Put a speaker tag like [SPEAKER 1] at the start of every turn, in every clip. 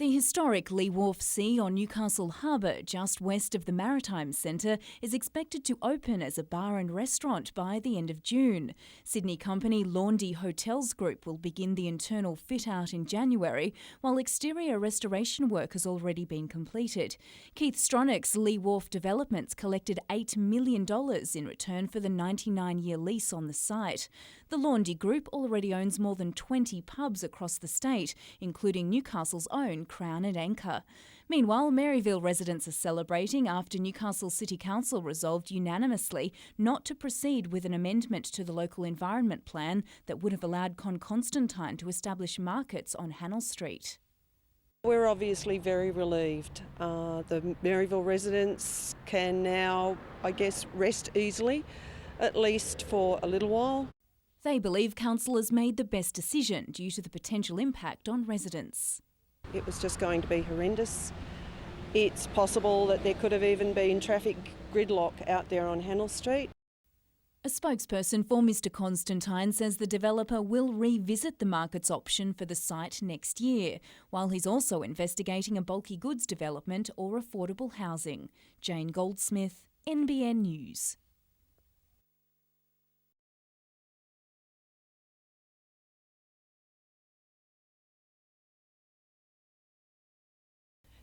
[SPEAKER 1] The historic Lee Wharf Sea on Newcastle Harbour, just west of the Maritime Centre, is expected to open as a bar and restaurant by the end of June. Sydney company Laundy Hotels Group will begin the internal fit-out in January, while exterior restoration work has already been completed. Keith Stronach's Lee Wharf Developments collected $8 million in return for the 99-year lease on the site. The Laundy Group already owns more than 20 pubs across the state, including Newcastle's own Crown and Anchor. Meanwhile, Maryville residents are celebrating after Newcastle City Council resolved unanimously not to proceed with an amendment to the local environment plan that would have allowed Con Constantine to establish markets on Hannell Street.
[SPEAKER 2] We're obviously very relieved. The Maryville residents can now, I guess, rest easily, at least for a little while.
[SPEAKER 1] They believe councillors made the best decision due to the potential impact on residents.
[SPEAKER 2] It was just going to be horrendous. It's possible that there could have even been traffic gridlock out there on Hannell Street.
[SPEAKER 1] A spokesperson for Mr Constantine says the developer will revisit the markets option for the site next year, while he's also investigating a bulky goods development or affordable housing. Jane Goldsmith, NBN News.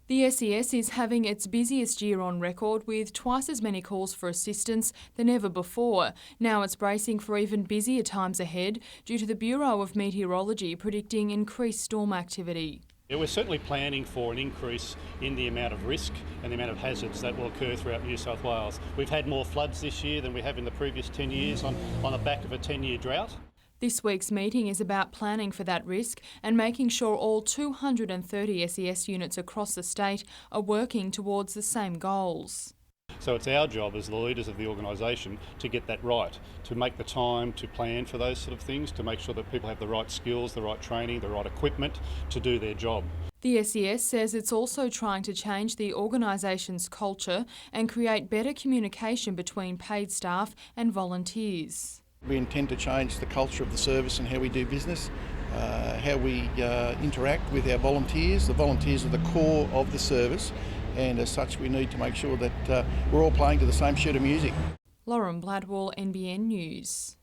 [SPEAKER 3] The SES is having its busiest year on record with twice as many calls for assistance than ever before. Now it's bracing for even busier times ahead due to the Bureau of Meteorology predicting increased storm activity.
[SPEAKER 4] Yeah, we're certainly planning for an increase in the amount of risk and the amount of hazards that will occur throughout New South Wales. We've had more floods this year than we have in the previous 10 years on the back of a 10-year drought.
[SPEAKER 3] This week's meeting is about planning for that risk and making sure all 230 SES units across the state are working towards the same goals.
[SPEAKER 4] So it's our job as the leaders of the organisation to get that right, to make the time to plan for those sort of things, to make sure that people have the right skills, the right training, the right equipment to do their job.
[SPEAKER 3] The SES says it's also trying to change the organisation's culture and create better communication between paid staff and volunteers.
[SPEAKER 5] We intend to change the culture of the service and how we do business, how we interact with our volunteers. The volunteers are the core of the service, and as such we need to make sure that we're all playing to the same sheet of music.
[SPEAKER 3] Lauren Bladwell, NBN News.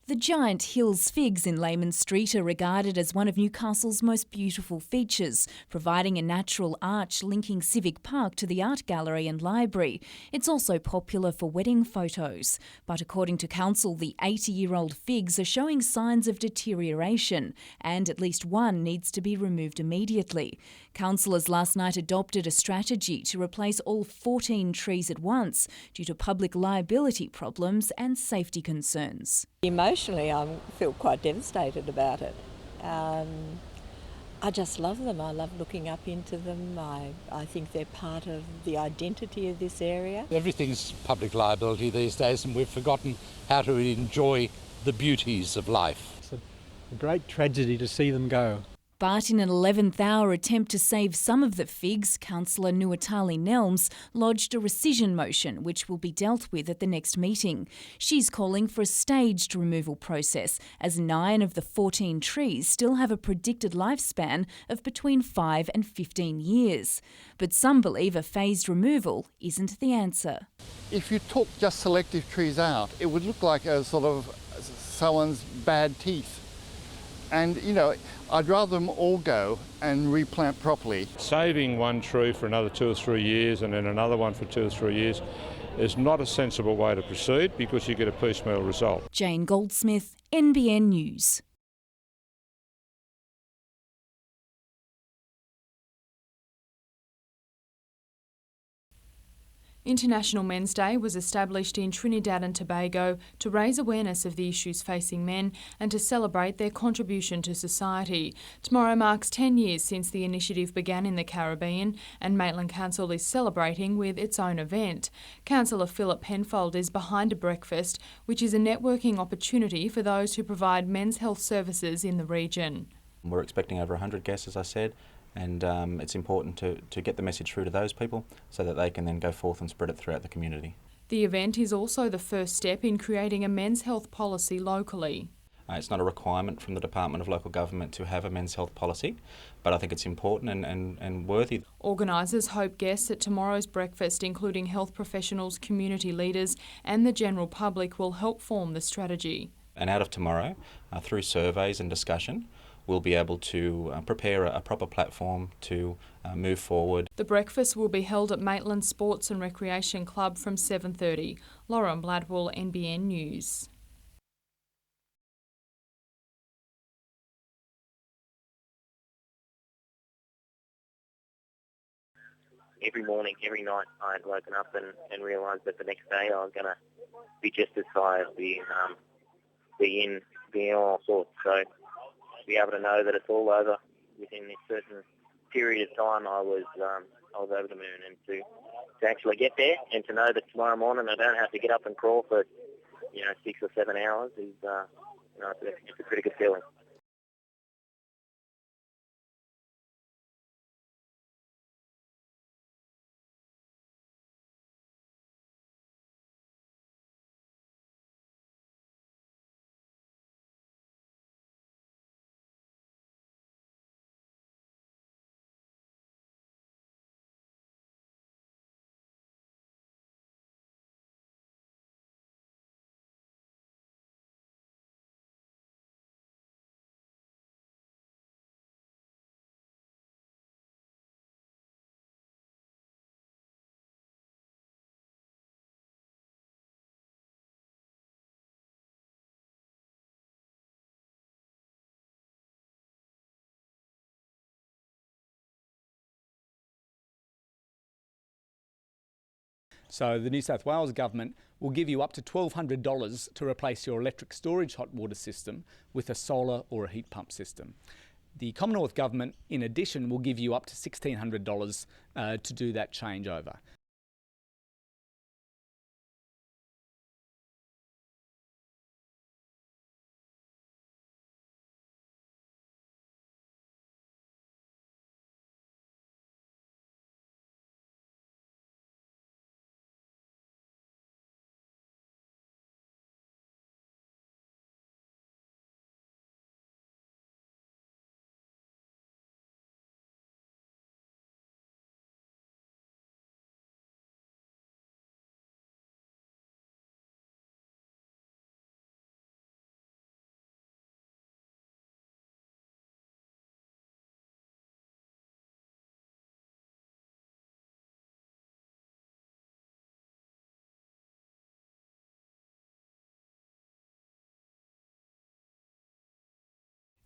[SPEAKER 1] The giant Hills figs in Layman Street are regarded as one of Newcastle's most beautiful features, providing a natural arch linking Civic Park to the art gallery and library. It's also popular for wedding photos. But according to council, the 80-year-old figs are showing signs of deterioration, and at least one needs to be removed immediately. Councillors last night adopted a strategy to replace all 14 trees at once due to public liability problems and safety concerns.
[SPEAKER 6] Emotionally, I feel quite devastated about it. I just love them. I love looking up into them. I think they're part of the identity of this area.
[SPEAKER 7] Everything's public liability these days, and we've forgotten how to enjoy the beauties of life.
[SPEAKER 8] It's a great tragedy to see them go.
[SPEAKER 1] But in an 11th-hour attempt to save some of the figs, Councillor Nuatali Nelms lodged a rescission motion which will be dealt with at the next meeting. She's calling for a staged removal process, as 9 of the 14 trees still have a predicted lifespan of between 5 and 15 years. But some believe a phased removal isn't the answer.
[SPEAKER 9] If you took just selective trees out, it would look like a sort of someone's bad teeth. And, you know, I'd rather them all go and replant properly.
[SPEAKER 10] Saving one tree for another 2 or 3 years and then another one for 2 or 3 years is not a sensible way to proceed because you get a piecemeal result.
[SPEAKER 1] Jane Goldsmith, NBN News.
[SPEAKER 3] International Men's Day was established in Trinidad and Tobago to raise awareness of the issues facing men and to celebrate their contribution to society. Tomorrow marks 10 years since the initiative began in the Caribbean, and Maitland Council is celebrating with its own event. Councillor Philip Penfold is behind a breakfast, which is a networking opportunity for those who provide men's health services in the region.
[SPEAKER 11] We're expecting over 100 guests, as I said, and it's important to get the message through to those people so that they can then go forth and spread it throughout the community.
[SPEAKER 3] The event is also the first step in creating a men's health policy locally.
[SPEAKER 11] It's not a requirement from the Department of Local Government to have a men's health policy, but I think it's important and worthy.
[SPEAKER 3] Organisers hope guests at tomorrow's breakfast, including health professionals, community leaders and the general public, will help form the strategy.
[SPEAKER 11] And out of tomorrow, through surveys and discussion, we'll be able to prepare a proper platform to move forward.
[SPEAKER 3] The breakfast will be held at Maitland Sports and Recreation Club from 7:30. Lauren Bladwell, NBN News.
[SPEAKER 12] Every morning, every night, I had woken up and realised that the next day I was going to be just as tired, be in all sorts. So to be able to know that it's all over within this certain period of time, I was over the moon. And to actually get there and to know that tomorrow morning I don't have to get up and crawl for 6 or 7 hours is it's a pretty good feeling.
[SPEAKER 13] So the New South Wales Government will give you up to $1,200 to replace your electric storage hot water system with a solar or a heat pump system. The Commonwealth Government, in addition, will give you up to $1,600 to do that changeover.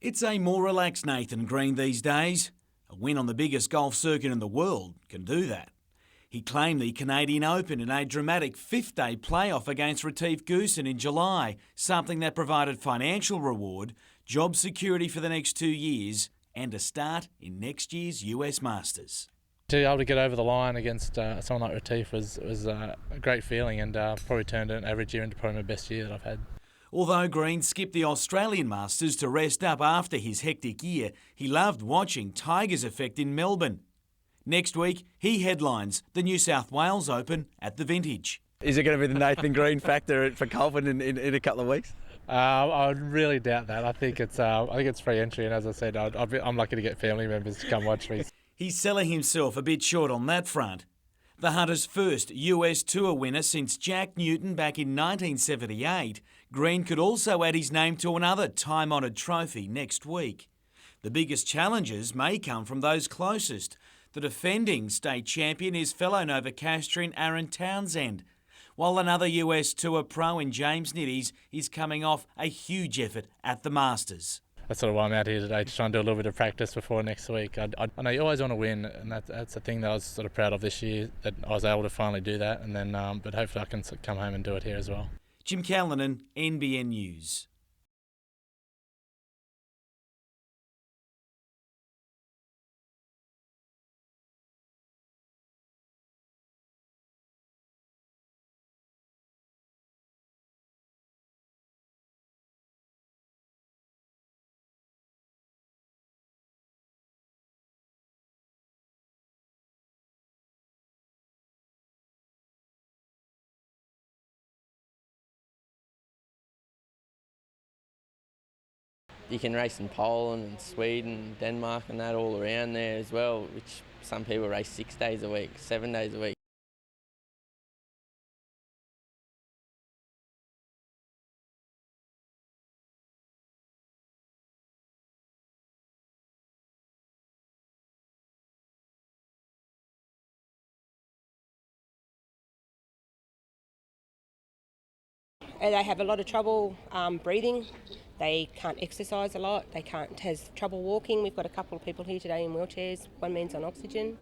[SPEAKER 14] It's a more relaxed Nathan Green these days. A win on the biggest golf circuit in the world can do that. He claimed the Canadian Open in a dramatic fifth-day playoff against Retief Goosen in July, something that provided financial reward, job security for the next 2 years and a start in next year's US Masters.
[SPEAKER 15] To be able to get over the line against someone like Retief was a great feeling, and probably turned an average year into probably my best year that I've had.
[SPEAKER 14] Although Green skipped the Australian Masters to rest up after his hectic year, he loved watching Tiger's effect in Melbourne. Next week, he headlines the New South Wales Open at the Vintage.
[SPEAKER 16] Is it going to be the Nathan Green factor for Colvin in a couple of weeks?
[SPEAKER 15] I would really doubt that. I think it's free entry, and as I said, I'm lucky to get family members to come watch me.
[SPEAKER 14] He's selling himself a bit short on that front. The Hunter's first US Tour winner since Jack Newton back in 1978, Green could also add his name to another time-honoured trophy next week. The biggest challenges may come from those closest. The defending state champion is fellow Novocastrian Aaron Townsend, while another US Tour pro in James Nitties is coming off a huge effort at the Masters.
[SPEAKER 15] That's sort of why I'm out here today, to try and do a little bit of practice before next week. I know you always want to win, and that's the thing that I was sort of proud of this year, that I was able to finally do that, and then but hopefully I can come home and do it here as well.
[SPEAKER 14] Jim Callanan, NBN News.
[SPEAKER 17] You can race in Poland and Sweden, Denmark and that all around there as well, which some people race 6 days a week, 7 days a week.
[SPEAKER 18] They have a lot of trouble breathing. They can't exercise a lot. They has trouble walking. We've got a couple of people here today in wheelchairs. One man's on oxygen.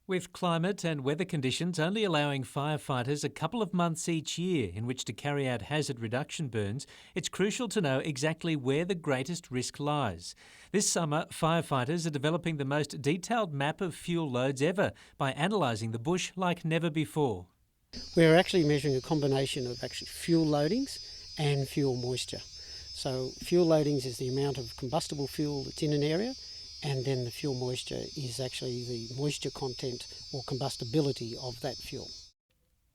[SPEAKER 19] With climate and weather conditions only allowing firefighters a couple of months each year in which to carry out hazard reduction burns, it's crucial to know exactly where the greatest risk lies. This summer, firefighters are developing the most detailed map of fuel loads ever by analysing the bush like never before.
[SPEAKER 20] We're actually measuring a combination of fuel loadings and fuel moisture. So fuel loadings is the amount of combustible fuel that's in an area, and then the fuel moisture is actually the moisture content or combustibility of that fuel.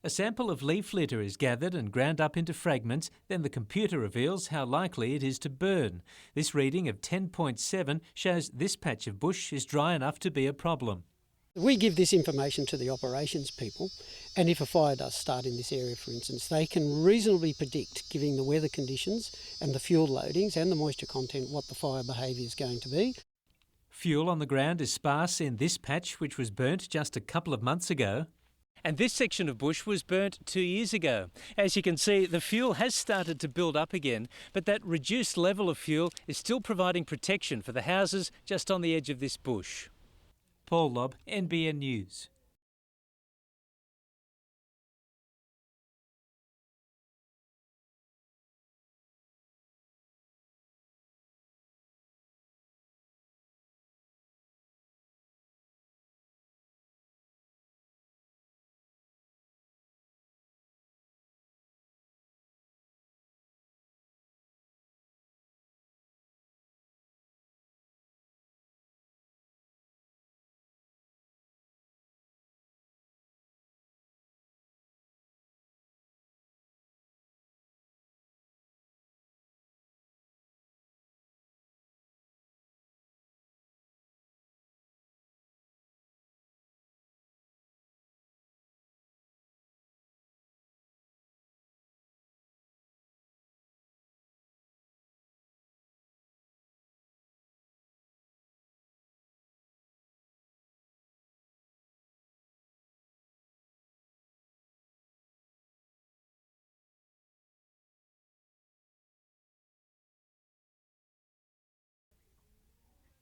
[SPEAKER 19] A sample of leaf litter is gathered and ground up into fragments, then the computer reveals how likely it is to burn. This reading of 10.7 shows this patch of bush is dry enough to be a problem.
[SPEAKER 20] We give this information to the operations people, and if a fire does start in this area, for instance, they can reasonably predict, given the weather conditions and the fuel loadings and the moisture content, what the fire behaviour is going to be.
[SPEAKER 19] Fuel on the ground is sparse in this patch, which was burnt just a couple of months ago. And this section of bush was burnt 2 years ago. As you can see, the fuel has started to build up again, but that reduced level of fuel is still providing protection for the houses just on the edge of this bush. Paul Lobb, NBN News.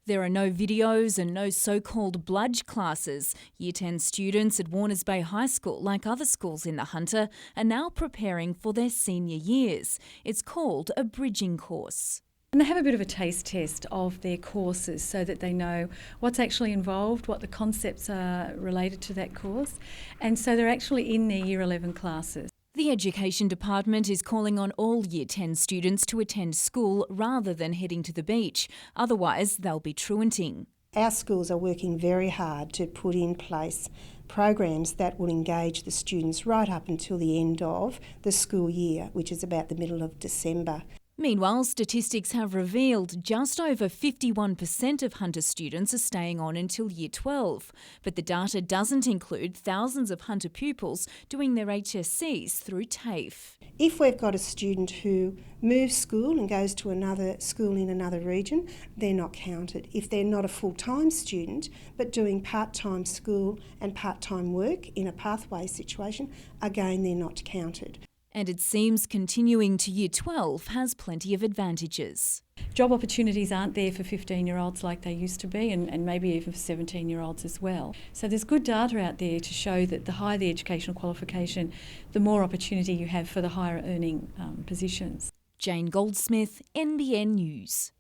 [SPEAKER 1] There are no videos and no so-called bludge classes. Year 10 students at Warners Bay High School, like other schools in the Hunter, are now preparing for their senior years. It's called a bridging course.
[SPEAKER 21] And they have a bit of a taste test of their courses so that they know what's actually involved, what the concepts are related to that course. And so they're actually in their Year 11 classes.
[SPEAKER 1] The Education Department is calling on all Year 10 students to attend school rather than heading to the beach. Otherwise, they'll be truanting.
[SPEAKER 22] Our schools are working very hard to put in place programs that will engage the students right up until the end of the school year, which is about the middle of December.
[SPEAKER 1] Meanwhile, statistics have revealed just over 51% of Hunter students are staying on until Year 12. But the data doesn't include thousands of Hunter pupils doing their HSCs through TAFE.
[SPEAKER 22] If we've got a student who moves school and goes to another school in another region, they're not counted. If they're not a full-time student but doing part-time school and part-time work in a pathway situation, again they're not counted.
[SPEAKER 1] And it seems continuing to Year 12 has plenty of advantages.
[SPEAKER 21] Job opportunities aren't there for 15-year-olds like they used to be, and maybe even for 17-year-olds as well. So there's good data out there to show that the higher the educational qualification, the more opportunity you have for the higher earning positions.
[SPEAKER 1] Jane Goldsmith, NBN News.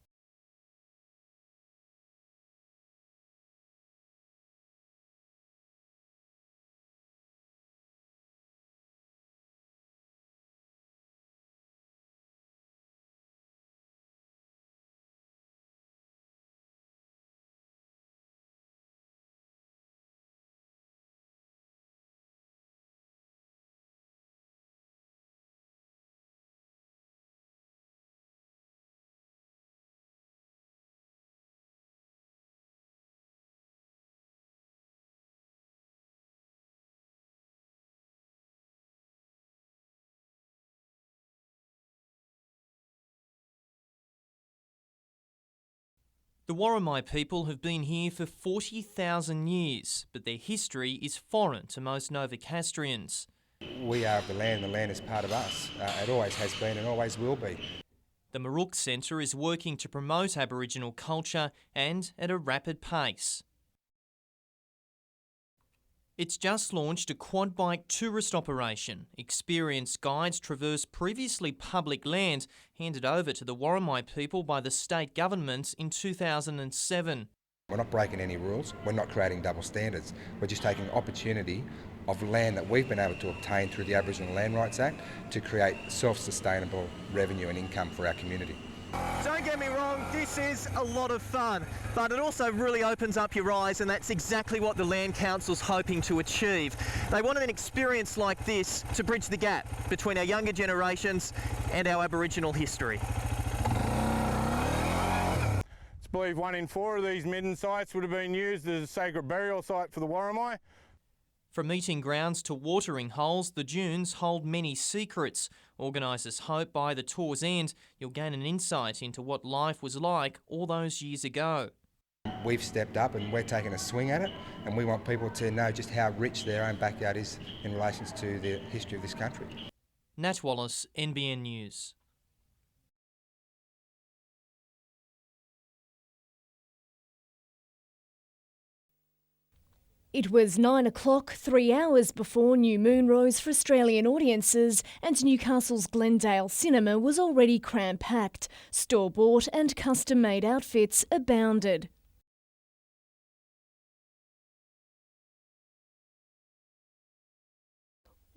[SPEAKER 23] The Worimi people have been here for 40,000 years, but their history is foreign to most Novocastrians.
[SPEAKER 24] We are of the land is part of us. It always has been and always will be.
[SPEAKER 23] The Marook Centre is working to promote Aboriginal culture and at a rapid pace. It's just launched a quad bike tourist operation. Experienced guides traverse previously public land handed over to the Worimi people by the state government in 2007.
[SPEAKER 24] We're not breaking any rules, we're not creating double standards. We're just taking opportunity of land that we've been able to obtain through the Aboriginal Land Rights Act to create self-sustainable revenue and income for our community.
[SPEAKER 25] Don't get me wrong, this is a lot of fun, but it also really opens up your eyes, and that's exactly what the Land Council's hoping to achieve. They wanted an experience like this to bridge the gap between our younger generations and our Aboriginal history.
[SPEAKER 26] It's believed 1 in 4 of these midden sites would have been used as a sacred burial site for the Worimi.
[SPEAKER 23] From meeting grounds to watering holes, the dunes hold many secrets. Organisers hope by the tour's end you'll gain an insight into what life was like all those years ago.
[SPEAKER 24] We've stepped up and we're taking a swing at it, and we want people to know just how rich their own backyard is in relation to the history of this country.
[SPEAKER 23] Nat Wallace, NBN News.
[SPEAKER 27] It was 9 o'clock, 3 hours before New Moon rose for Australian audiences, and Newcastle's Glendale Cinema was already cram-packed. Store-bought and custom-made outfits abounded.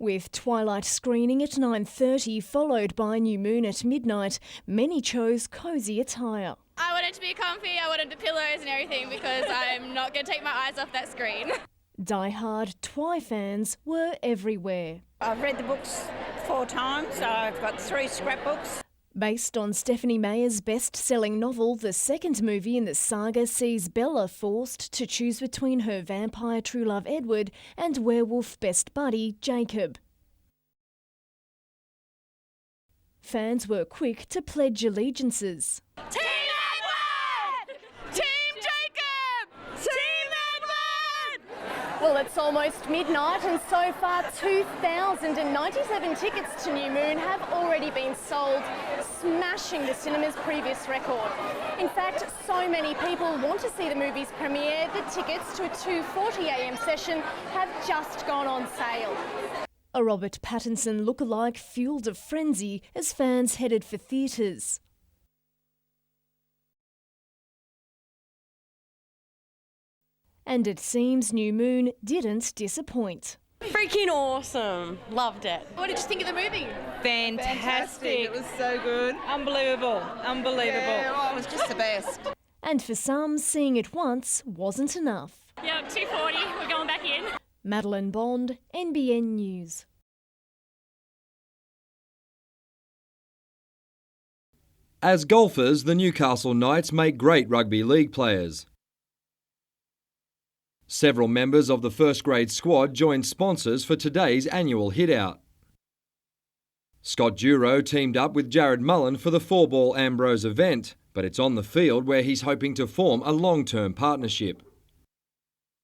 [SPEAKER 27] With Twilight screening at 9:30 followed by New Moon at midnight, many chose cosy attire.
[SPEAKER 28] I wanted to be comfy, I wanted the pillows and everything because I'm not going to take my eyes off that screen.
[SPEAKER 27] Die-hard Twi fans were everywhere.
[SPEAKER 29] I've read the books 4 times, so I've got 3 scrapbooks.
[SPEAKER 27] Based on Stephanie Meyer's best-selling novel, the second movie in the saga sees Bella forced to choose between her vampire true love Edward and werewolf best buddy Jacob. Fans were quick to pledge allegiances.
[SPEAKER 28] Team Edward! Team Jacob! Team Edward!
[SPEAKER 27] Well, it's almost midnight and so far 2,097 tickets to New Moon have already been sold, smashing the cinema's previous record. In fact, so many people want to see the movie's premiere, the tickets to a 2:40am session have just gone on sale. A Robert Pattinson lookalike fueled a frenzy as fans headed for theatres. And it seems New Moon didn't disappoint.
[SPEAKER 2] Freaking awesome. Loved it.
[SPEAKER 28] What did you think of the movie?
[SPEAKER 2] Fantastic.
[SPEAKER 4] It was so good.
[SPEAKER 2] Unbelievable. Unbelievable.
[SPEAKER 4] Yeah, oh, it was just the best.
[SPEAKER 27] And for some, seeing it once wasn't enough.
[SPEAKER 28] Yeah, 2:40. We're going back in.
[SPEAKER 27] Madeline Bond, NBN News.
[SPEAKER 5] As golfers, the Newcastle Knights make great rugby league players. Several members of the first grade squad joined sponsors for today's annual hit-out. Scott Duro teamed up with Jared Mullen for the 4-ball Ambrose event, but it's on the field where he's hoping to form a long-term partnership.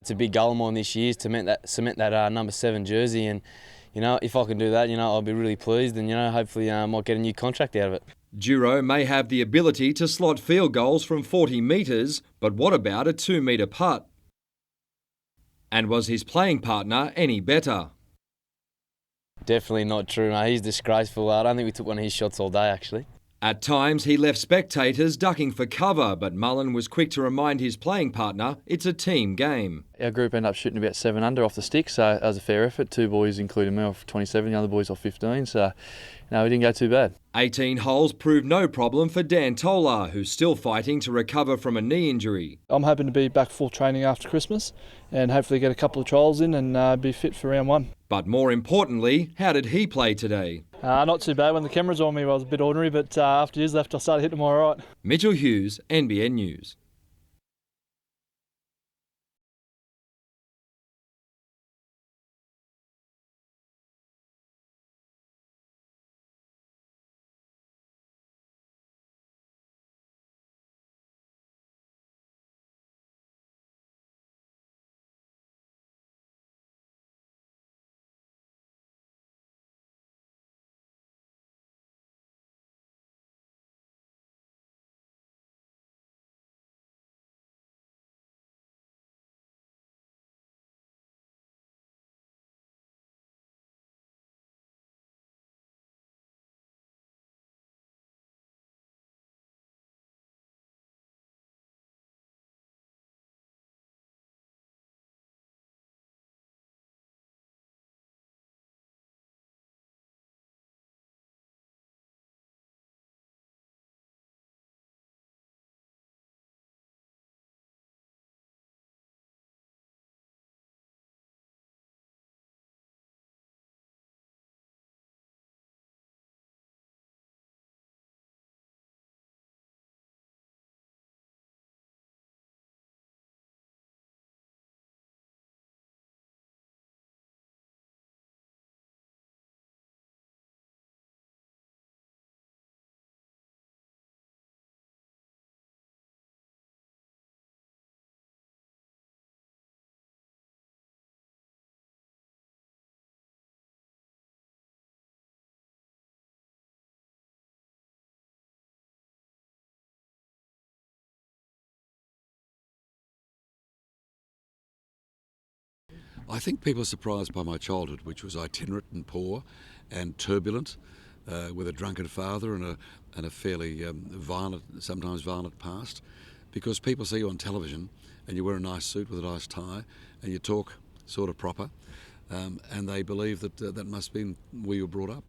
[SPEAKER 6] It's a big goal of mine this year to cement that number 7 jersey, and if I can do that, I'll be really pleased, and hopefully I might get a new contract out of it.
[SPEAKER 5] Duro may have the ability to slot field goals from 40 metres, but what about a 2-metre putt? And was his playing partner any better?
[SPEAKER 6] Definitely not true, mate. He's disgraceful. I don't think we took one of his shots all day, actually.
[SPEAKER 5] At times, he left spectators ducking for cover, but Mullen was quick to remind his playing partner it's a team game.
[SPEAKER 7] Our group ended up shooting about 7 under off the stick, so that was a fair effort. 2 boys, including me, off 27, the other boys off 15, so we didn't go too bad.
[SPEAKER 5] 18 holes proved no problem for Dan Tolar, who's still fighting to recover from a knee injury.
[SPEAKER 8] I'm hoping to be back full training after Christmas and hopefully get a couple of trials in and be fit for round 1.
[SPEAKER 5] But more importantly, how did he play today?
[SPEAKER 8] Not too bad. When the camera's on me, I was a bit ordinary, but after years left, I started hitting them all right.
[SPEAKER 5] Mitchell Hughes, NBN News.
[SPEAKER 9] I think people are surprised by my childhood, which was itinerant and poor and turbulent, with a drunken father and a fairly violent, sometimes violent past, because people see you on television and you wear a nice suit with a nice tie and you talk sort of proper, and they believe that that must have been where you were brought up.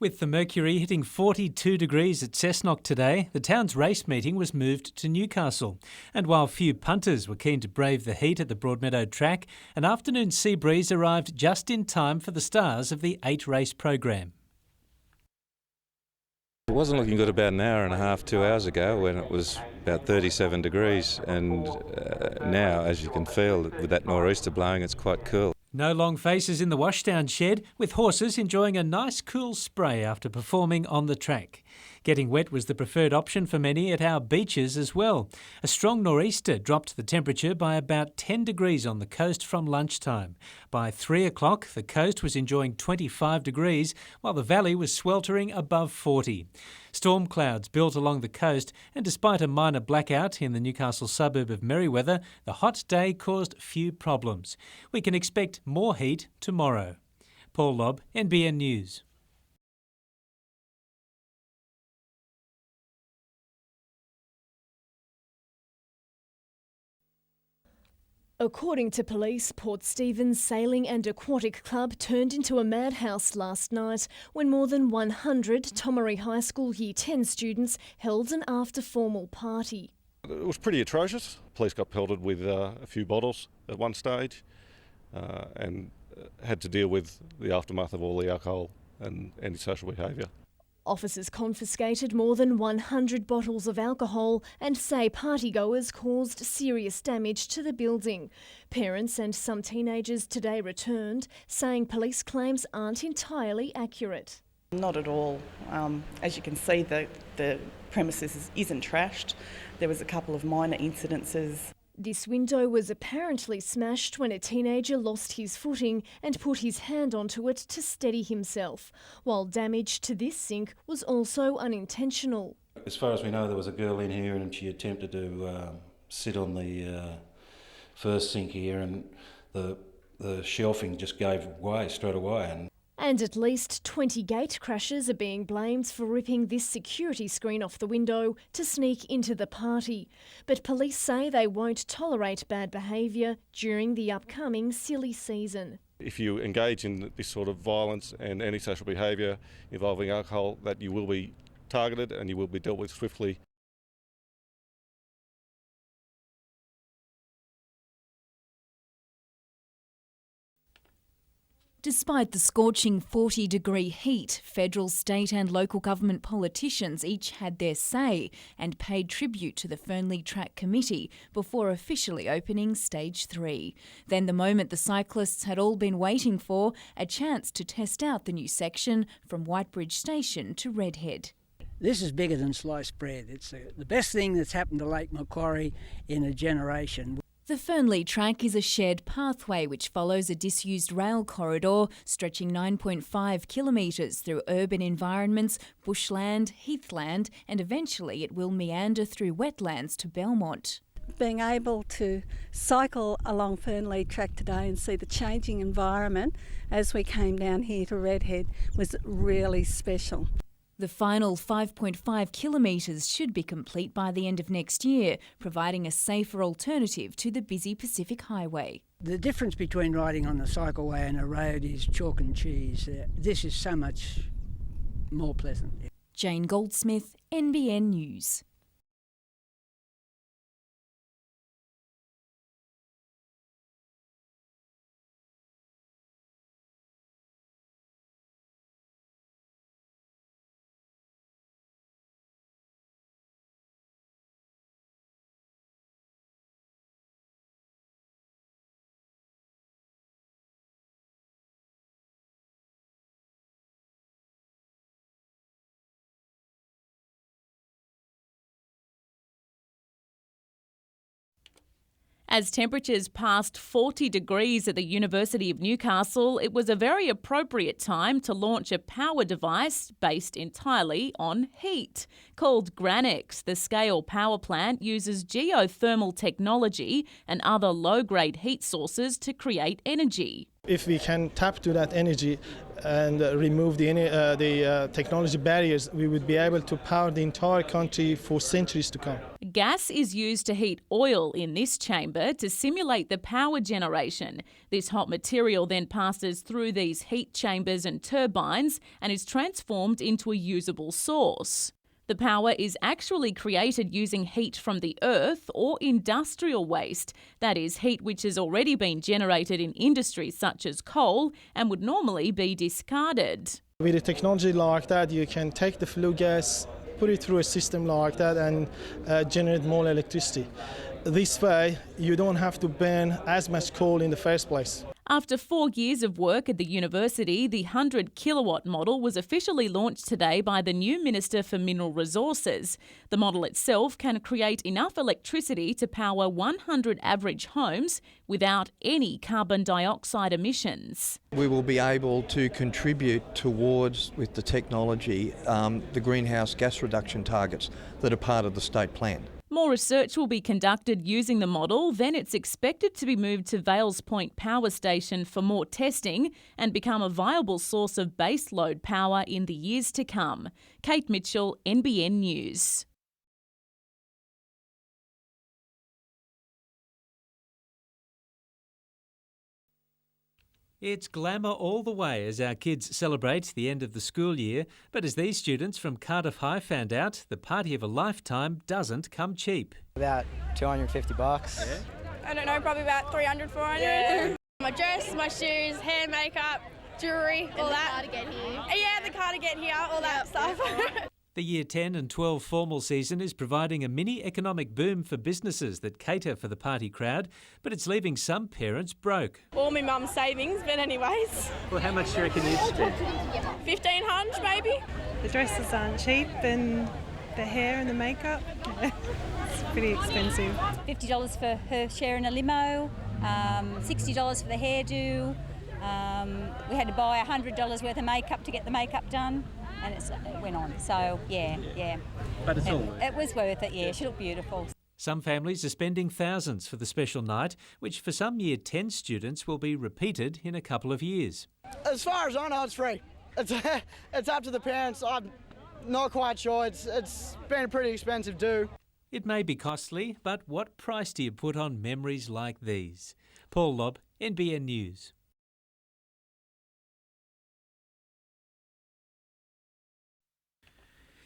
[SPEAKER 19] With the mercury hitting 42 degrees at Cessnock today, the town's race meeting was moved to Newcastle. And while few punters were keen to brave the heat at the Broadmeadow track, an afternoon sea breeze arrived just in time for the stars of the 8-race program.
[SPEAKER 3] It wasn't looking good about an hour and a half, 2 hours ago when it was about 37 degrees, and now, as you can feel, with that nor'easter blowing, it's quite cool.
[SPEAKER 19] No long faces in the washdown shed, with horses enjoying a nice cool spray after performing on the track. Getting wet was the preferred option for many at our beaches as well. A strong nor'easter dropped the temperature by about 10 degrees on the coast from lunchtime. By 3 o'clock, the coast was enjoying 25 degrees, while the valley was sweltering above 40. Storm clouds built along the coast, and despite a minor blackout in the Newcastle suburb of Merriweather, the hot day caused few problems. We can expect more heat tomorrow. Paul Lobb, NBN News.
[SPEAKER 27] According to police, Port Stephens Sailing and Aquatic Club turned into a madhouse last night when more than 100 Tomaree High School Year 10 students held an after-formal party.
[SPEAKER 10] It was pretty atrocious. Police got pelted with a few bottles at one stage and had to deal with the aftermath of all the alcohol and antisocial behaviour.
[SPEAKER 27] Officers confiscated more than 100 bottles of alcohol and say partygoers caused serious damage to the building. Parents and some teenagers today returned, saying police claims aren't entirely accurate.
[SPEAKER 11] Not at all. As you can see, the premises isn't trashed. There was a couple of minor incidences.
[SPEAKER 27] This window was apparently smashed when a teenager lost his footing and put his hand onto it to steady himself, while damage to this sink was also unintentional.
[SPEAKER 12] As far as we know, there was a girl in here and she attempted to sit on the first sink here, and the shelving just gave way straight away.
[SPEAKER 27] And at least 20 gate crashers are being blamed for ripping this security screen off the window to sneak into the party. But police say they won't tolerate bad behaviour during the upcoming silly season.
[SPEAKER 10] If you engage in this sort of violence and antisocial behaviour involving alcohol, that you will be targeted and you will be dealt with swiftly.
[SPEAKER 1] Despite the scorching 40-degree heat, federal, state and local government politicians each had their say and paid tribute to the Fernley Track Committee before officially opening Stage 3. Then the moment the cyclists had all been waiting for, a chance to test out the new section from Whitebridge Station to Redhead.
[SPEAKER 13] This is bigger than sliced bread. It's the best thing that's happened to Lake Macquarie in a generation.
[SPEAKER 1] The Fernley Track is a shared pathway which follows a disused rail corridor stretching 9.5 kilometres through urban environments, bushland, heathland, and eventually it will meander through wetlands to Belmont.
[SPEAKER 14] Being able to cycle along Fernley Track today and see the changing environment as we came down here to Redhead was really special.
[SPEAKER 1] The final 5.5 kilometres should be complete by the end of next year, providing a safer alternative to the busy Pacific Highway.
[SPEAKER 13] The difference between riding on the cycleway and a road is chalk and cheese. This is so much more pleasant.
[SPEAKER 1] Jane Goldsmith, NBN News.
[SPEAKER 15] As temperatures passed 40 degrees at the University of Newcastle, it was a very appropriate time to launch a power device based entirely on heat. Called Granex, the scale power plant uses geothermal technology and other low-grade heat sources to create energy.
[SPEAKER 8] If we can tap to that energy
[SPEAKER 16] and remove the technology barriers, we would be able to power the entire country for centuries to come.
[SPEAKER 15] Gas is used to heat oil in this chamber to simulate the power generation. This hot material then passes through these heat chambers and turbines and is transformed into a usable source. The power is actually created using heat from the earth or industrial waste. That is, heat which has already been generated in industries such as coal and would normally be discarded.
[SPEAKER 16] With a technology like that, you can take the flue gas, put it through a system like that and generate more electricity. This way, you don't have to burn as much coal in the first place.
[SPEAKER 15] After 4 years of work at the university, the 100 kilowatt model was officially launched today by the new Minister for Mineral Resources. The model itself can create enough electricity to power 100 average homes without any carbon dioxide emissions.
[SPEAKER 17] We will be able to contribute towards, with the technology, the greenhouse gas reduction targets that are part of the state plan.
[SPEAKER 15] More research will be conducted using the model, then it's expected to be moved to Vales Point Power Station for more testing and become a viable source of base load power in the years to come. Kate Mitchell, NBN News.
[SPEAKER 19] It's glamour all the way as our kids celebrate the end of the school year, but as these students from Cardiff High found out, the party of a lifetime doesn't come cheap.
[SPEAKER 18] About $250.
[SPEAKER 19] Yeah.
[SPEAKER 28] I don't know, probably about 300, 400. Yeah. My dress, my shoes, hair, makeup, jewellery, all that.
[SPEAKER 29] And the car to get here.
[SPEAKER 28] Yeah, the car to get here, all that stuff.
[SPEAKER 19] The Year 10 and 12 formal season is providing a mini economic boom for businesses that cater for the party crowd, but it's leaving some parents broke.
[SPEAKER 28] All my mum's savings, but anyways.
[SPEAKER 19] Well, how much do you reckon you've spent?
[SPEAKER 28] 1,500 maybe.
[SPEAKER 20] The dresses aren't cheap and the hair and the makeup, it's pretty expensive.
[SPEAKER 29] $50 for her share in a limo, $60 for the hairdo. We had to buy $100 worth of makeup to get the makeup done. And it went on. So, yeah.
[SPEAKER 19] But it's all worth it.
[SPEAKER 29] It was worth it, yeah. She looked beautiful.
[SPEAKER 19] Some families are spending thousands for the special night, which for some Year 10 students will be repeated in a couple of years.
[SPEAKER 21] As far as I know, it's free. It's up to the parents. I'm not quite sure. It's been a pretty expensive do.
[SPEAKER 19] It may be costly, but what price do you put on memories like these? Paul Lobb, NBN News.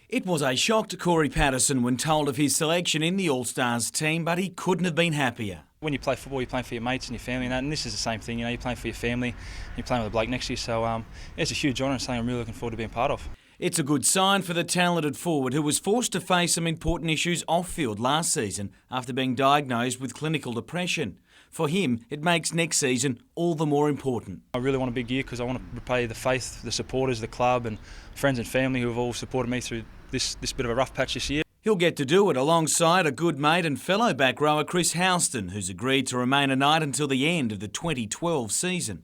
[SPEAKER 22] It was a shock to Corey Patterson when told of his selection in the All-Stars team, but he couldn't have been happier.
[SPEAKER 24] When you play football, you're playing for your mates and your family and that, and this is the same thing, you're playing for your family, you're playing with a bloke next to you, so it's a huge honour and something I'm really looking forward to being part of.
[SPEAKER 22] It's a good sign for the talented forward who was forced to face some important issues off-field last season after being diagnosed with clinical depression. For him, it makes next season all the more important.
[SPEAKER 24] I really want a big year because I want to repay the faith, the supporters, the club and friends and family who have all supported me through this bit of a rough patch this year.
[SPEAKER 22] He'll get to do it alongside a good mate and fellow back rower Chris Houston, who's agreed to remain a Knight until the end of the 2012 season.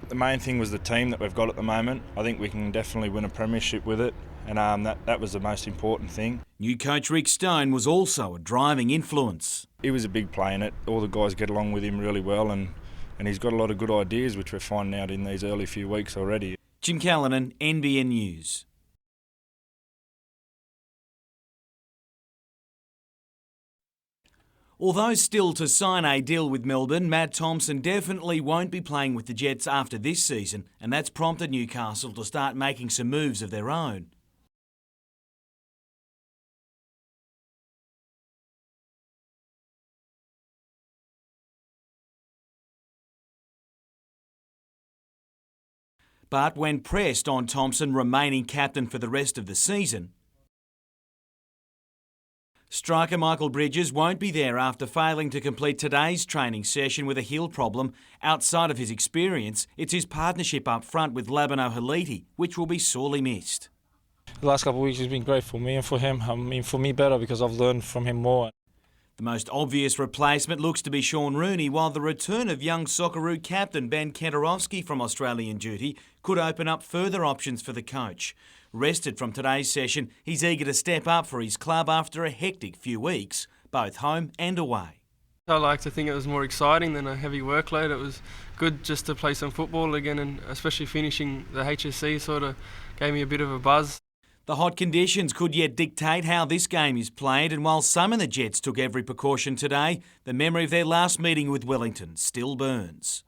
[SPEAKER 25] The main thing was the team that we've got at the moment. I think we can definitely win a premiership with it, and that was the most important thing.
[SPEAKER 22] New coach Rick Stone was also a driving influence.
[SPEAKER 25] He was a big play in it. All the guys get along with him really well, and he's got a lot of good ideas, which we're finding out in these early few weeks already.
[SPEAKER 22] Jim Callanan, NBN News. Although still to sign a deal with Melbourne, Matt Thompson definitely won't be playing with the Jets after this season, and that's prompted Newcastle to start making some moves of their own. But when pressed on Thompson remaining captain for the rest of the season, striker Michael Bridges won't be there after failing to complete today's training session with a heel problem. Outside of his experience, it's his partnership up front with Labano Haliti, which will be sorely missed.
[SPEAKER 24] The last couple of weeks has been great for me and for him. I mean, for me better because I've learned from him more.
[SPEAKER 22] The most obvious replacement looks to be Sean Rooney, while the return of young Socceroo captain Ben Kentarowski from Australian duty could open up further options for the coach. Rested from today's session, he's eager to step up for his club after a hectic few weeks, both home and away.
[SPEAKER 2] I like to think it was more exciting than a heavy workload. It was good just to play some football again, and especially finishing the HSC sort of gave me a bit of a buzz.
[SPEAKER 22] The hot conditions could yet dictate how this game is played, and while some of the Jets took every precaution today, the memory of their last meeting with Wellington still burns.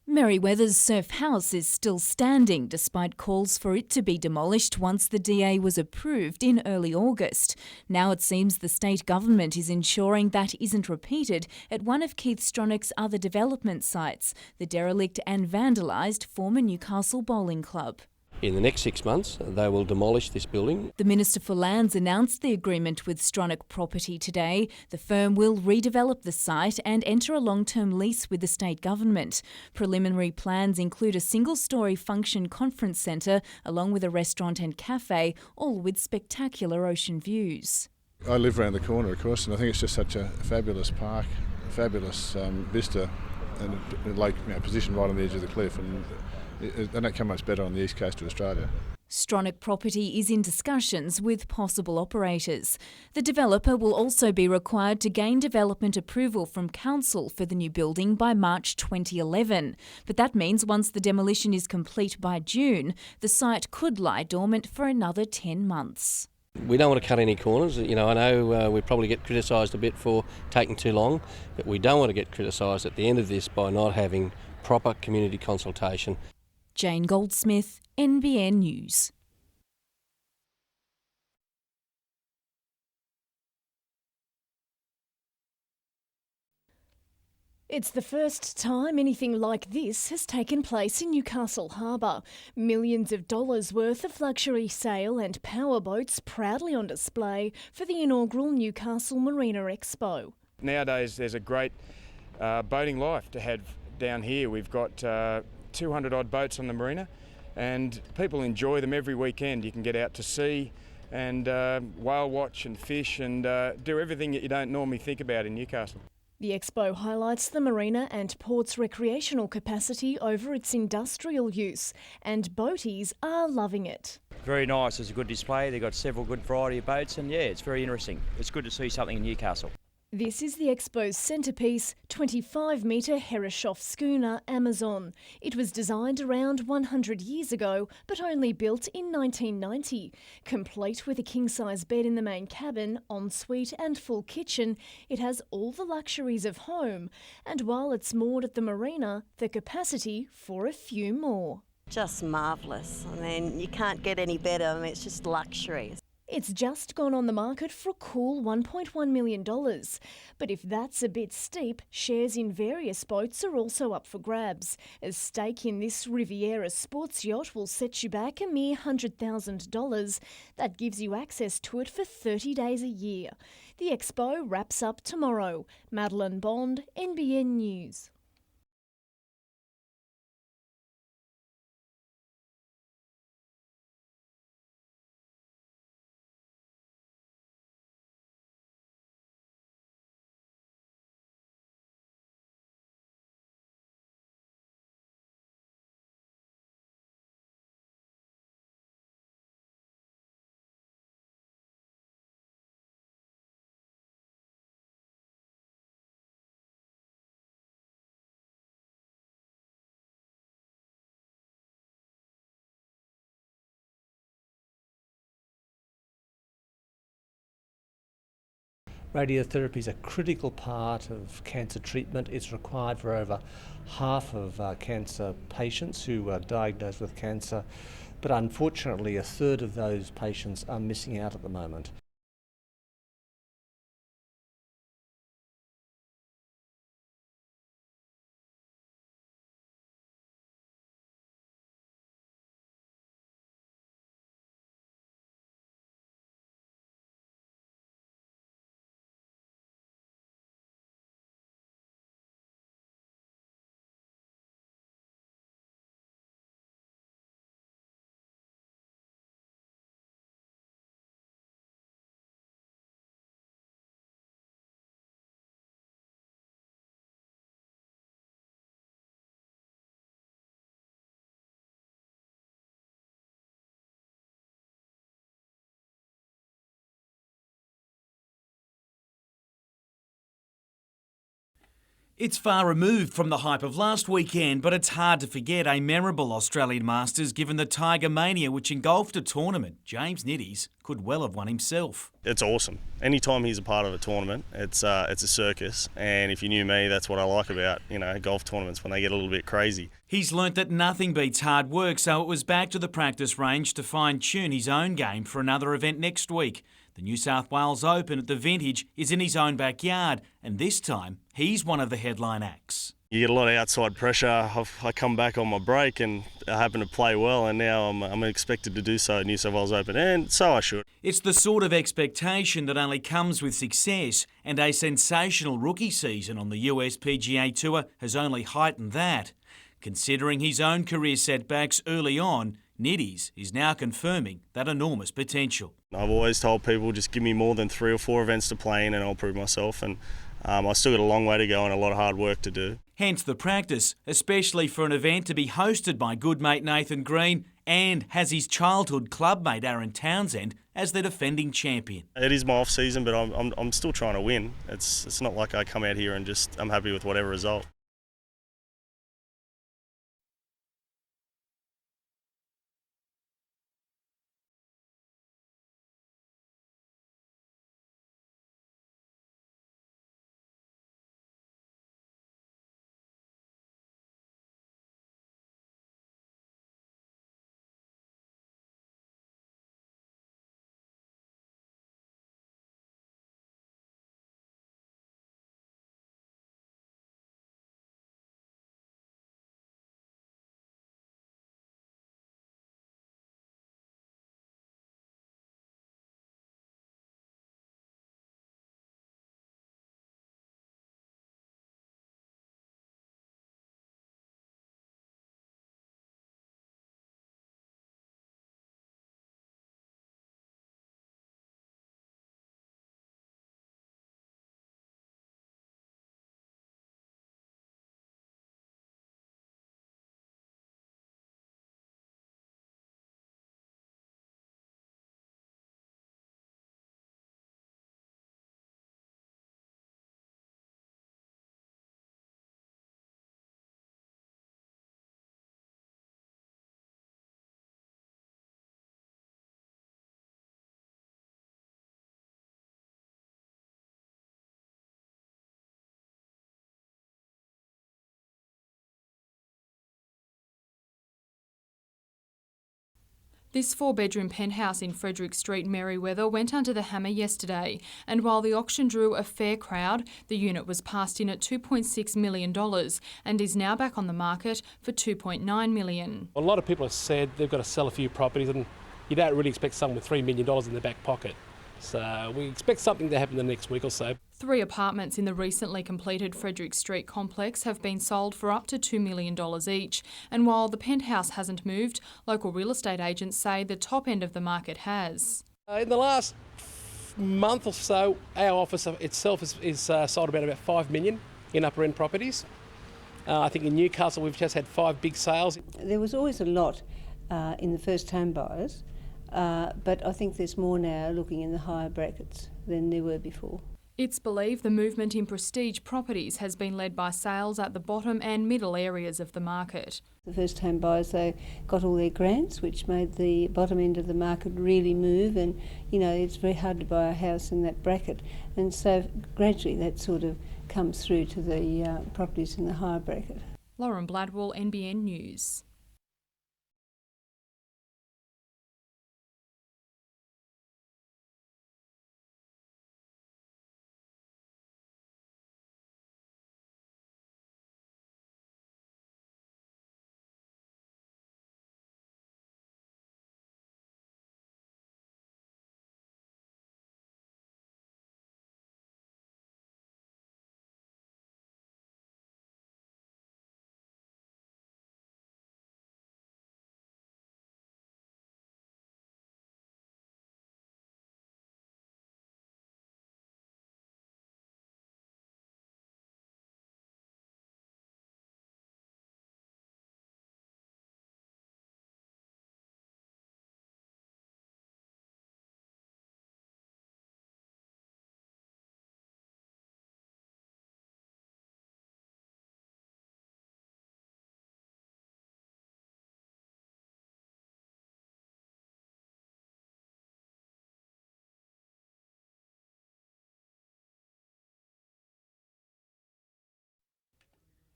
[SPEAKER 1] Merryweather's surf house is still standing despite calls for it to be demolished once the DA was approved in early August. Now it seems the state government is ensuring that isn't repeated at one of Keith Stronach's other development sites, the derelict and vandalised former Newcastle Bowling Club.
[SPEAKER 4] In the next 6 months, they will demolish this building.
[SPEAKER 1] The Minister for Lands announced the agreement with Stronach Property today. The firm will redevelop the site and enter a long-term lease with the state government. Preliminary plans include a single-storey function conference centre along with a restaurant and cafe, all with spectacular ocean views.
[SPEAKER 5] I live around the corner, of course, and I think it's just such a fabulous park, a fabulous vista, and a lake, positioned right on the edge of the cliff. And they don't come much better on the east coast of Australia.
[SPEAKER 1] Stronach Property is in discussions with possible operators. The developer will also be required to gain development approval from council for the new building by March 2011. But that means once the demolition is complete by June, the site could lie dormant for another 10 months.
[SPEAKER 4] We don't want to cut any corners. I know we probably get criticised a bit for taking too long, but we don't want to get criticised at the end of this by not having proper community consultation.
[SPEAKER 1] Jane Goldsmith, NBN News.
[SPEAKER 27] It's the first time anything like this has taken place in Newcastle Harbour. Millions of dollars worth of luxury sail and powerboats proudly on display for the inaugural Newcastle Marina Expo.
[SPEAKER 6] Nowadays there's a great boating life to have down here. We've got 200 odd boats on the marina, and people enjoy them every weekend. You can get out to sea and whale watch and fish and do everything that you don't normally think about in Newcastle.
[SPEAKER 27] The expo highlights the marina and port's recreational capacity over its industrial use, and boaties are loving it.
[SPEAKER 7] Very nice, it's a good display, they've got several good variety of boats, and yeah, it's very interesting. It's good to see something in Newcastle.
[SPEAKER 27] This is the expo's centrepiece, 25-metre Herreshoff schooner Amazon. It was designed around 100 years ago, but only built in 1990. Complete with a king-size bed in the main cabin, ensuite and full kitchen, it has all the luxuries of home. And while it's moored at the marina, the capacity for a few more.
[SPEAKER 9] Just marvellous. I mean, you can't get any better. I mean, it's just luxury.
[SPEAKER 27] It's just gone on the market for a cool $1.1 million. But if that's a bit steep, shares in various boats are also up for grabs. A stake in this Riviera sports yacht will set you back a mere $100,000. That gives you access to it for 30 days a year. The expo wraps up tomorrow. Madeline Bond, NBN News.
[SPEAKER 3] Radiotherapy is a critical part of cancer treatment. It's required for over half of cancer patients who are diagnosed with cancer, but unfortunately a third of those patients are missing out at the moment.
[SPEAKER 22] It's far removed from the hype of last weekend, but it's hard to forget a memorable Australian Masters given the Tiger Mania which engulfed a tournament. James Nitties could well have won himself.
[SPEAKER 10] It's awesome. Anytime he's a part of a tournament, it's a circus. And if you knew me, that's what I like about, golf tournaments, when they get a little bit crazy.
[SPEAKER 22] He's learnt that nothing beats hard work, so it was back to the practice range to fine-tune his own game for another event next week. The New South Wales Open at the Vintage is in his own backyard, and this time he's one of the headline acts.
[SPEAKER 10] You get a lot of outside pressure. I come back on my break and I happen to play well, and now I'm expected to do so at New South Wales Open, and so I should.
[SPEAKER 22] It's the sort of expectation that only comes with success, and a sensational rookie season on the US PGA Tour has only heightened that. Considering his own career setbacks early on, Nitties is now confirming that enormous potential.
[SPEAKER 10] I've always told people just give me more than 3 or 4 events to play in and I'll prove myself, and I still got a long way to go and a lot of hard work to do.
[SPEAKER 22] Hence the practice, especially for an event to be hosted by good mate Nathan Green and has his childhood clubmate Aaron Townsend as the defending champion.
[SPEAKER 10] It is my off season, but I'm still trying to win. It's not like I come out here and I'm happy with whatever result.
[SPEAKER 11] This 4-bedroom penthouse in Frederick Street, Merewether, went under the hammer yesterday, and while the auction drew a fair crowd, the unit was passed in at $2.6 million and is now back on the market for $2.9 million.
[SPEAKER 12] A lot of people have said they've got to sell a few properties, and you don't really expect someone with $3 million in their back pocket. So we expect something to happen in the next week or so.
[SPEAKER 11] 3 apartments in the recently completed Frederick Street complex have been sold for up to $2 million each. And while the penthouse hasn't moved, local real estate agents say the top end of the market has.
[SPEAKER 12] In the last month or so, our office itself is sold about $5 million in upper end properties. I think in Newcastle we've just had 5 big sales.
[SPEAKER 13] There was always a lot in the first home buyers. But I think there's more now looking in the higher brackets than there were before.
[SPEAKER 11] It's believed the movement in prestige properties has been led by sales at the bottom and middle areas of the market.
[SPEAKER 13] The first home buyers, they got all their grants, which made the bottom end of the market really move, and it's very hard to buy a house in that bracket, and so gradually that sort of comes through to the properties in the higher bracket.
[SPEAKER 11] Lauren Bladwell, NBN News.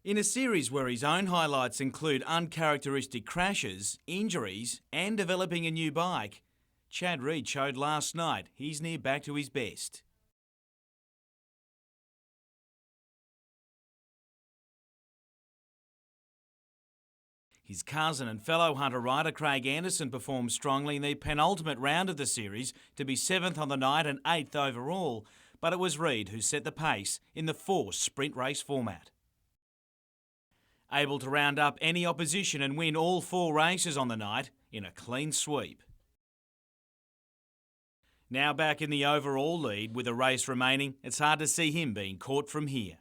[SPEAKER 22] In a series where his own highlights include uncharacteristic crashes, injuries and developing a new bike, Chad Reed showed last night he's near back to his best. His cousin and fellow hunter rider Craig Anderson performed strongly in the penultimate round of the series to be 7th on the night and 8th overall, but it was Reed who set the pace in the forced sprint race format. Able to round up any opposition and win all 4 races on the night in a clean sweep. Now back in the overall lead with a race remaining, it's hard to see him being caught from here.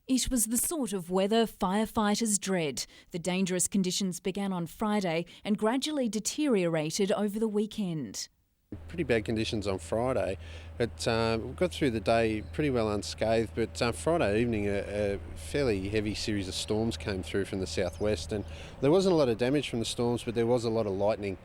[SPEAKER 1] It was the sort of weather firefighters dread. The dangerous conditions began on Friday and gradually deteriorated over the weekend.
[SPEAKER 8] Pretty bad conditions on Friday, but we got through the day pretty well unscathed, but Friday evening a fairly heavy series of storms came through from the southwest, and there wasn't a lot of damage from the storms, but there was a lot of lightning.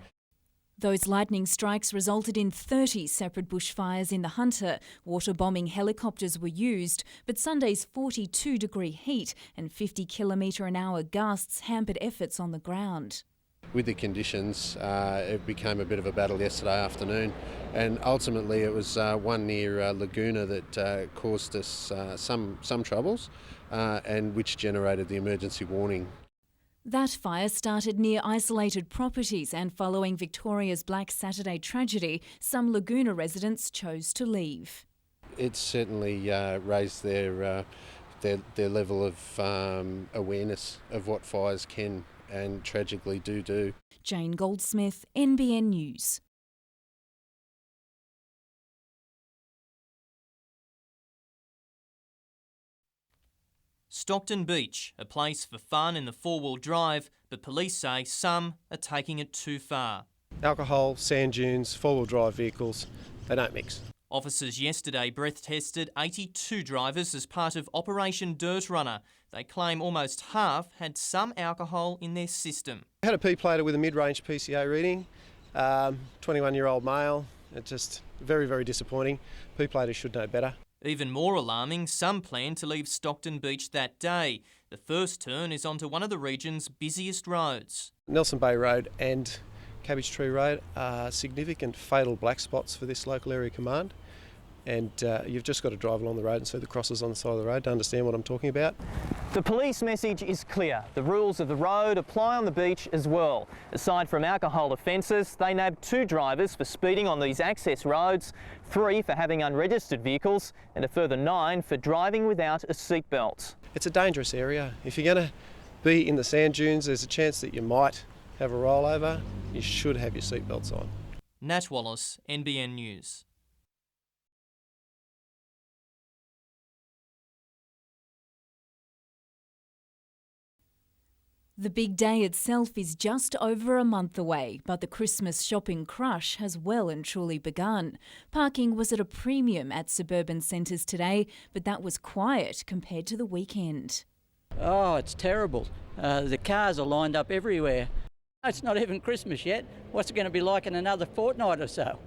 [SPEAKER 1] Those lightning strikes resulted in 30 separate bushfires in the Hunter. Water-bombing helicopters were used, but Sunday's 42-degree heat and 50-kilometre-an-hour gusts hampered efforts on the ground.
[SPEAKER 8] With the conditions, it became a bit of a battle yesterday afternoon, and ultimately it was one near Laguna that caused us some troubles, and which generated the emergency warning.
[SPEAKER 1] That fire started near isolated properties, and following Victoria's Black Saturday tragedy, some Laguna residents chose to leave.
[SPEAKER 8] It's certainly raised their level of awareness of what fires can and tragically do.
[SPEAKER 1] Jane Goldsmith, NBN News.
[SPEAKER 14] Stockton Beach, a place for fun in the four-wheel drive, but police say some are taking it too far.
[SPEAKER 15] Alcohol, sand dunes, four-wheel drive vehicles, they don't mix.
[SPEAKER 14] Officers yesterday breath tested 82 drivers as part of Operation Dirt Runner. They claim almost half had some alcohol in their system.
[SPEAKER 15] I had a P-plater with a mid-range PCA reading, 21-year-old male. It's just very, very disappointing. P-platers should know better.
[SPEAKER 14] Even more alarming, some plan to leave Stockton Beach that day. The first turn is onto one of the region's busiest roads.
[SPEAKER 15] Nelson Bay Road and Cabbage Tree Road are significant fatal black spots for this local area command. And you've just got to drive along the road and see the crosses on the side of the road to understand what I'm talking about.
[SPEAKER 16] The police message is clear. The rules of the road apply on the beach as well. Aside from alcohol offences, they nabbed 2 drivers for speeding on these access roads, 3 for having unregistered vehicles, and a further 9 for driving without a seatbelt.
[SPEAKER 15] It's a dangerous area. If you're going to be in the sand dunes, there's a chance that you might have a rollover. You should have your seatbelts on.
[SPEAKER 14] Nat Wallace, NBN News.
[SPEAKER 1] The big day itself is just over a month away, but the Christmas shopping crush has well and truly begun. Parking was at a premium at suburban centres today, but that was quiet compared to the weekend.
[SPEAKER 17] Oh, it's terrible. The cars are lined up everywhere. It's not even Christmas yet. What's it going to be like in another fortnight or so?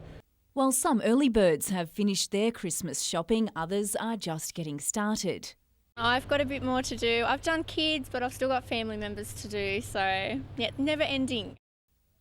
[SPEAKER 1] While some early birds have finished their Christmas shopping, others are just getting started.
[SPEAKER 18] I've got a bit more to do. I've done kids, but I've still got family members to do, so yeah, never ending.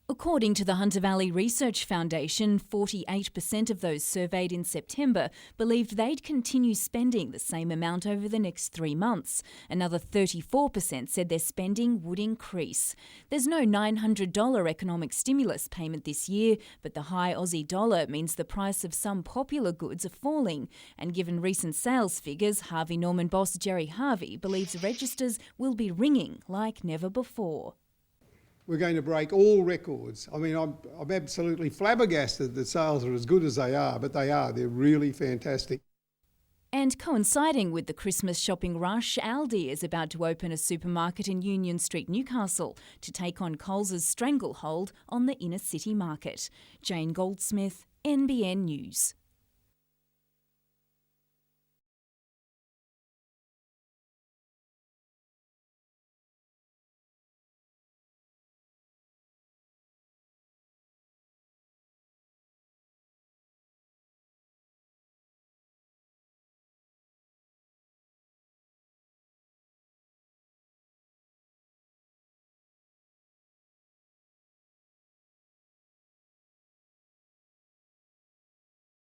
[SPEAKER 1] According to the Hunter Valley Research Foundation, 48% of those surveyed in September believed they'd continue spending the same amount over the next 3 months. Another 34% said their spending would increase. There's no $900 economic stimulus payment this year, but the high Aussie dollar means the price of some popular goods are falling. And given recent sales figures, Harvey Norman boss Jerry Harvey believes registers will be ringing like never before.
[SPEAKER 20] We're going to break all records. I mean, I'm absolutely flabbergasted that sales are as good as they are, but they are. They're really fantastic.
[SPEAKER 1] And coinciding with the Christmas shopping rush, Aldi is about to open a supermarket in Union Street, Newcastle, to take on Coles' stranglehold on the inner city market. Jane Goldsmith, NBN News.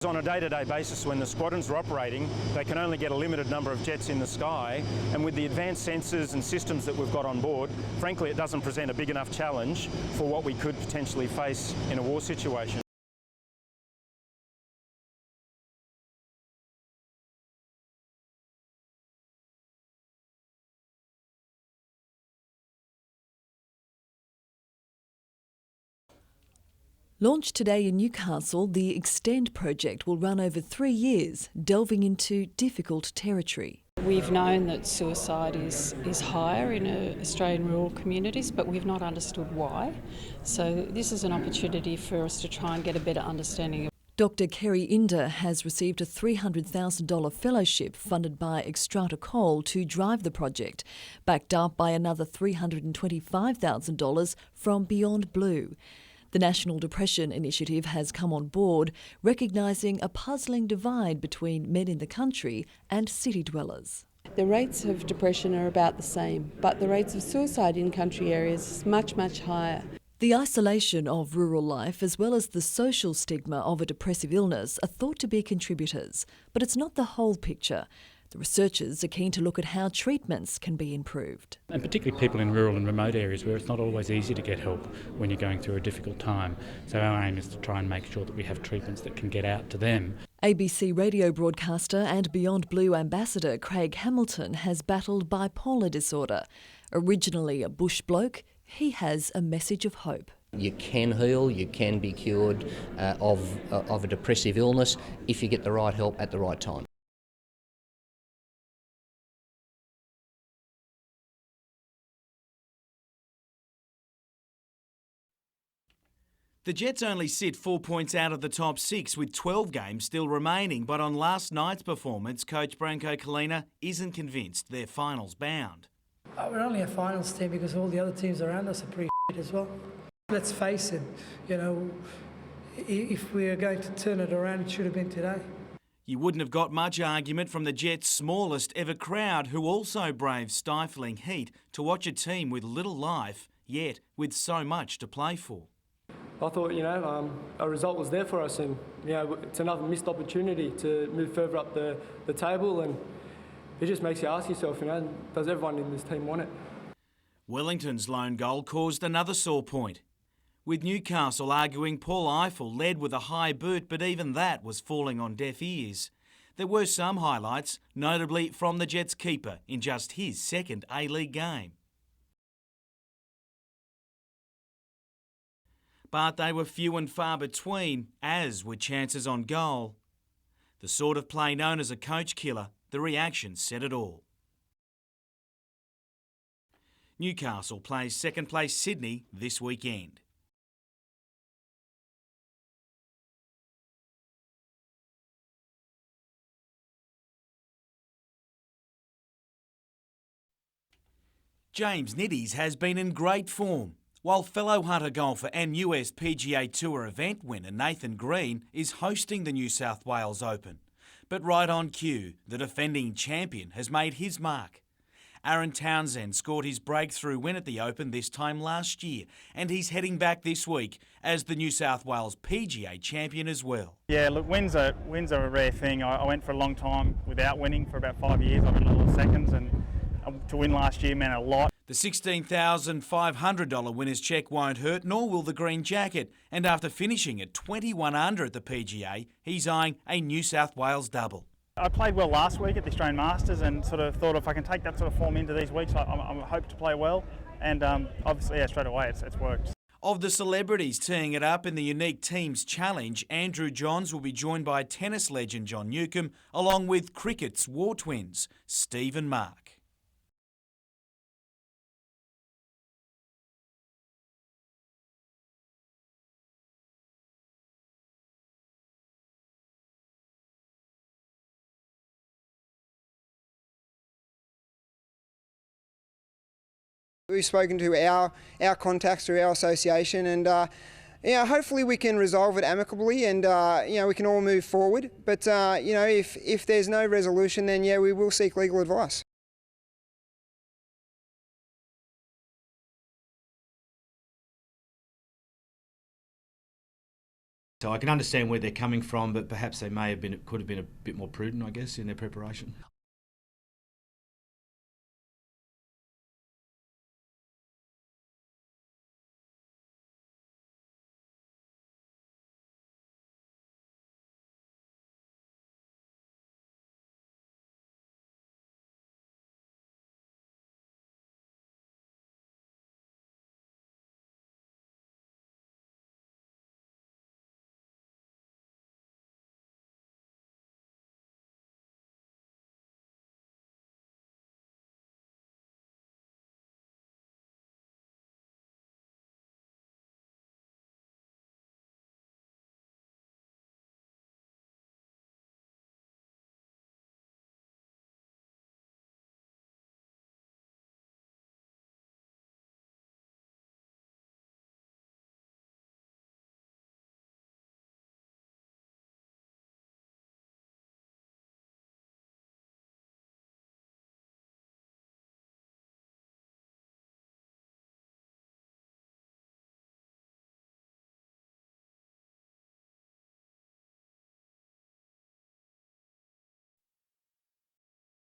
[SPEAKER 23] On a day-to-day basis, when the squadrons are operating, they can only get a limited number of jets in the sky, and with the advanced sensors and systems that we've got on board, frankly, it doesn't present a big enough challenge for what we could potentially face in a war situation.
[SPEAKER 26] Launched today in Newcastle, the Extend project will run over 3 years, delving into difficult territory.
[SPEAKER 28] We've known that suicide is higher in Australian rural communities, but we've not understood why. So this is an opportunity for us to try and get a better understanding of.
[SPEAKER 26] Dr Kerry Inder has received a $300,000 fellowship funded by Extrata Coal to drive the project, backed up by another $325,000 from Beyond Blue. The National Depression Initiative has come on board, recognising a puzzling divide between men in the country and city dwellers.
[SPEAKER 29] The rates of depression are about the same, but the rates of suicide in country areas is much, much higher.
[SPEAKER 26] The isolation of rural life as well as the social stigma of a depressive illness are thought to be contributors, but it's not the whole picture. The researchers are keen to look at how treatments can be improved.
[SPEAKER 30] And particularly people in rural and remote areas where it's not always easy to get help when you're going through a difficult time. So our aim is to try and make sure that we have treatments that can get out to them.
[SPEAKER 26] ABC radio broadcaster and Beyond Blue ambassador Craig Hamilton has battled bipolar disorder. Originally a bush bloke, he has a message of hope.
[SPEAKER 31] You can heal, you can be cured of a depressive illness if you get the right help at the right time.
[SPEAKER 22] The Jets only sit 4 points out of the top 6 with 12 games still remaining, but on last night's performance, coach Branko Kalina isn't convinced they're finals bound.
[SPEAKER 2] We're only a finals team because all the other teams around us are pretty shit as well. Let's face it, if we're going to turn it around, it should have been today.
[SPEAKER 22] You wouldn't have got much argument from the Jets' smallest ever crowd, who also braved stifling heat to watch a team with little life, yet with so much to play for.
[SPEAKER 4] I thought, a result was there for us, and it's another missed opportunity to move further up the table, and it just makes you ask yourself, does everyone in this team want it?
[SPEAKER 22] Wellington's lone goal caused another sore point, with Newcastle arguing Paul Eiffel led with a high boot, but even that was falling on deaf ears. There were some highlights, notably from the Jets' keeper in just his second A-League game. But they were few and far between, as were chances on goal. The sort of play known as a coach killer, the reaction said it all. Newcastle plays second place Sydney this weekend. James Niddies has been in great form, while fellow Hunter golfer and US PGA Tour event winner Nathan Green is hosting the New South Wales Open. But right on cue, the defending champion has made his mark. Aaron Townsend scored his breakthrough win at the Open this time last year, and he's heading back this week as the New South Wales PGA champion as well.
[SPEAKER 23] Yeah, look, wins are a rare thing. I went for a long time without winning, for about 5 years. I've been a little seconds, and to win last year meant a lot.
[SPEAKER 22] The $16,500 winner's cheque won't hurt, nor will the green jacket. And after finishing at 21 under at the PGA, he's eyeing a New South Wales double.
[SPEAKER 23] I played well last week at the Australian Masters, and sort of thought if I can take that sort of form into these weeks, I hope to play well. And obviously, straight away, it's worked.
[SPEAKER 22] Of the celebrities teeing it up in the unique Teams Challenge, Andrew Johns will be joined by tennis legend John Newcombe, along with cricket's war twins, Steve and Mark.
[SPEAKER 5] We've spoken to our contacts through our association, and hopefully we can resolve it amicably, and we can all move forward. But if there's no resolution, then we will seek legal advice.
[SPEAKER 6] So I can understand where they're coming from, but perhaps they could have been a bit more prudent, I guess, in their preparation.